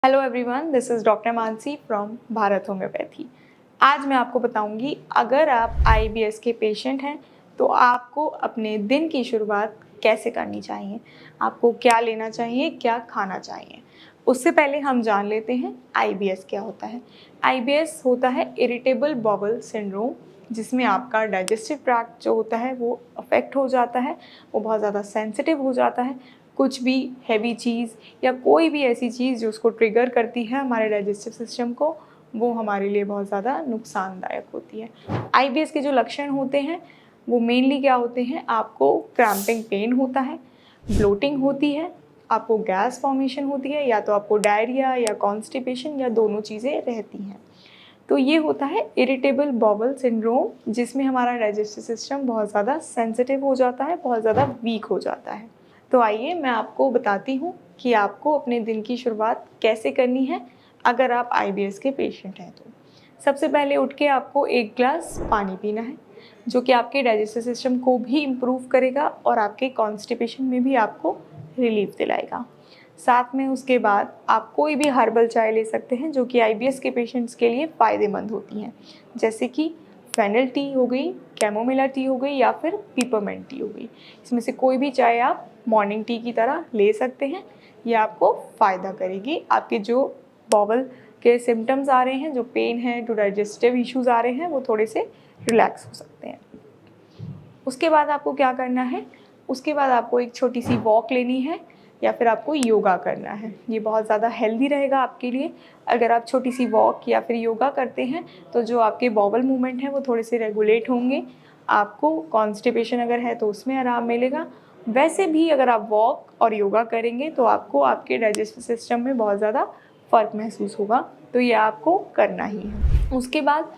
Hello everyone, this is doctor Mansi from Bharat homeopathy. आज मैं आपको बताऊंगी, अगर आप आईबीएस के पेशेंट हैं तो आपको अपने दिन की शुरुआत कैसे करनी चाहिए, आपको क्या लेना चाहिए, क्या खाना चाहिए। उससे पहले हम जान लेते हैं आईबीएस क्या होता है। आईबीएस होता है इरिटेबल बाउल सिंड्रोम, जिसमें आपका डाइजेस्टिव ट्रैक्ट जो होता है वो अफेक्ट हो जाता है, वो बहुत ज़्यादा सेंसिटिव हो जाता है। कुछ भी हैवी चीज़ या कोई भी ऐसी चीज़ जो उसको ट्रिगर करती है हमारे डाइजेस्टिव सिस्टम को, वो हमारे लिए बहुत ज़्यादा नुकसानदायक होती है। आईबीएस के जो लक्षण होते हैं वो मेनली क्या होते हैं, आपको क्रैम्पिंग पेन होता है, ब्लोटिंग होती है, आपको गैस फॉर्मेशन होती है, या तो आपको डायरिया या कॉन्स्टिपेशन या दोनों चीज़ें रहती हैं। तो ये होता है इरिटेबल बाउल सिंड्रोम, जिसमें हमारा डाइजेस्टिव सिस्टम बहुत ज़्यादा सेंसिटिव हो जाता है, बहुत ज़्यादा वीक हो जाता है। तो आइए मैं आपको बताती हूँ कि आपको अपने दिन की शुरुआत कैसे करनी है अगर आप आईबीएस के पेशेंट हैं तो। सबसे पहले उठ के आपको 1 ग्लास पानी पीना है, जो कि आपके डाइजेस्टिव सिस्टम को भी इम्प्रूव करेगा और आपके कॉन्स्टिपेशन में भी आपको रिलीफ दिलाएगा। साथ में उसके बाद आप कोई भी हर्बल चाय ले सकते हैं, जो कि आईबीएस के पेशेंट्स के लिए फ़ायदेमंद होती हैं, जैसे कि फेनल टी हो गई, कैमोमिला टी हो गई या फिर पीपरमेंट टी हो गई। इसमें से कोई भी चाय आप मॉर्निंग टी की तरह ले सकते हैं। ये आपको फ़ायदा करेगी। आपके जो बॉवल के सिम्टम्स आ रहे हैं, जो पेन है, जो डाइजेस्टिव इश्यूज़ आ रहे हैं, वो थोड़े से रिलैक्स हो सकते हैं। उसके बाद आपको क्या करना है, उसके बाद आपको एक छोटी सी वॉक लेनी है या फिर आपको योगा करना है। ये बहुत ज़्यादा हेल्दी रहेगा आपके लिए। अगर आप छोटी सी वॉक या फिर योगा करते हैं तो जो आपके बॉवल मूवमेंट हैं वो थोड़े से रेगुलेट होंगे। आपको कॉन्स्टिपेशन अगर है तो उसमें आराम मिलेगा। वैसे भी अगर आप वॉक और योगा करेंगे तो आपको आपके डाइजेस्टिव सिस्टम में बहुत ज़्यादा फ़र्क महसूस होगा, तो ये आपको करना ही है। उसके बाद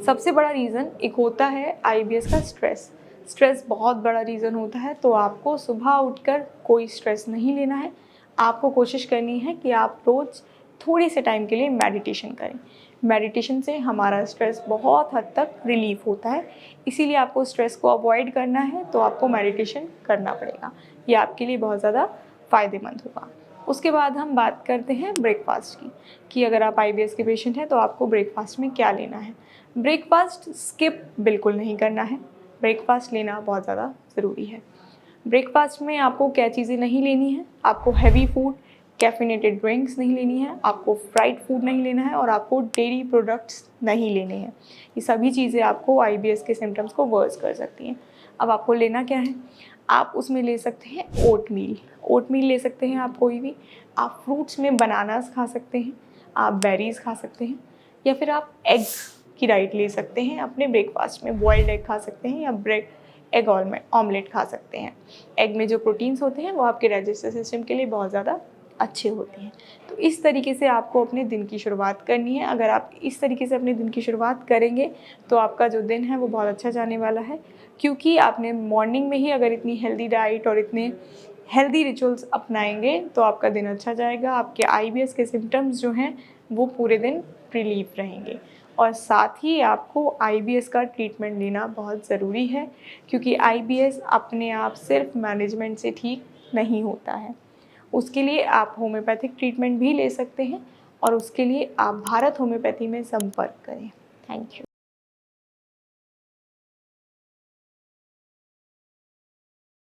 सबसे बड़ा रीज़न एक होता है आईबीएस का स्ट्रेस। स्ट्रेस बहुत बड़ा रीज़न होता है, तो आपको सुबह उठकर कोई स्ट्रेस नहीं लेना है। आपको कोशिश करनी है कि आप रोज़ थोड़े से टाइम के लिए मेडिटेशन करें। मेडिटेशन से हमारा स्ट्रेस बहुत हद तक रिलीफ़ होता है, इसीलिए आपको स्ट्रेस को अवॉइड करना है तो आपको मेडिटेशन करना पड़ेगा। ये आपके लिए बहुत ज़्यादा फ़ायदेमंद होगा। उसके बाद हम बात करते हैं ब्रेकफ़ास्ट की, कि अगर आप आईबीएस के पेशेंट हैं तो आपको ब्रेकफ़ास्ट में क्या लेना है। ब्रेकफ़ास्ट स्किप बिल्कुल नहीं करना है, ब्रेकफ़ास्ट लेना बहुत ज़्यादा ज़रूरी है। ब्रेकफ़ास्ट में आपको क्या चीज़ें नहीं लेनी है, आपको हैवी फूड, कैफ़ीनेटेड ड्रिंक्स नहीं लेनी है, आपको फ्राइड फूड नहीं लेना है और आपको डेयरी प्रोडक्ट्स नहीं लेने हैं। ये सभी चीज़ें आपको आईबीएस के सिम्टम्स को वर्स कर सकती हैं। अब आपको लेना क्या है, आप उसमें ले सकते हैं ओटमील। ओटमील ले सकते हैं आप कोई भी। आप फ्रूट्स में बनानास खा सकते हैं, आप बेरीज़ खा सकते हैं, या फिर आप एग की डाइट ले सकते हैं अपने ब्रेकफास्ट में। बॉइल्ड एग खा सकते हैं या ब्रेड एग ऑमलेट खा सकते हैं। एग में जो प्रोटीन्स होते हैं वो आपके डाइजेस्टिव सिस्टम के लिए बहुत ज़्यादा अच्छे होते हैं। तो इस तरीके से आपको अपने दिन की शुरुआत करनी है। अगर आप इस तरीके से अपने दिन की शुरुआत करेंगे तो आपका जो दिन है वो बहुत अच्छा जाने वाला है, क्योंकि आपने मॉर्निंग में ही अगर इतनी हेल्दी डाइट और इतने हेल्दी रिचुअल्स अपनाएंगे तो आपका दिन अच्छा जाएगा। आपके आईबीएस के सिम्टम्स जो हैं वो पूरे दिन रिलीफ रहेंगे। और साथ ही आपको आईबीएस का ट्रीटमेंट लेना बहुत ज़रूरी है, क्योंकि आईबीएस अपने आप सिर्फ मैनेजमेंट से ठीक नहीं होता है। उसके लिए आप होम्योपैथिक ट्रीटमेंट भी ले सकते हैं और उसके लिए आप भारत होम्योपैथी में संपर्क करें। Thank you.